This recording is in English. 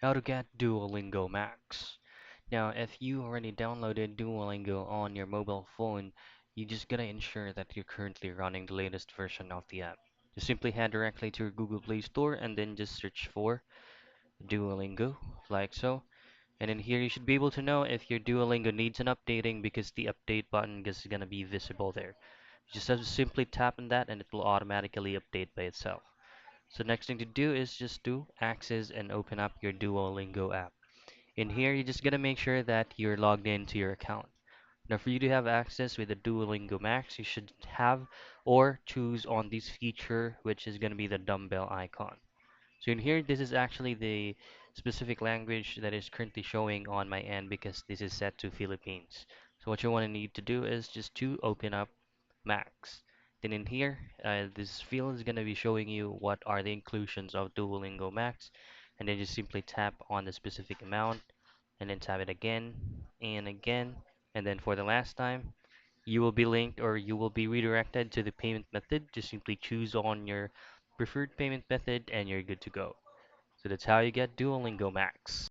How to get Duolingo Max. Now, if you already downloaded Duolingo on your mobile phone, you just gotta ensure that you're currently running the latest version of the app. Just simply head directly to your Google Play Store and then just search for Duolingo, like so. And in here, you should be able to know if your Duolingo needs an updating because the update button is gonna be visible there. You just have to simply tap on that and it will automatically update by itself. So next thing to do is just to access and open up your Duolingo app. In here, you just gotta make sure that you're logged into your account. Now, for you to have access with the Duolingo Max, you should have or choose on this feature, which is gonna be the dumbbell icon. So in here, this is actually the specific language that is currently showing on my end because this is set to Philippines. So what you want to need to do is just to open up Max. Then in here, this field is going to be showing you what are the inclusions of Duolingo Max, and then just simply tap on the specific amount, and then tap it again and again, and then for the last time, you will be linked or you will be redirected to the payment method. Just simply choose on your preferred payment method, and you're good to go. So that's how you get Duolingo Max.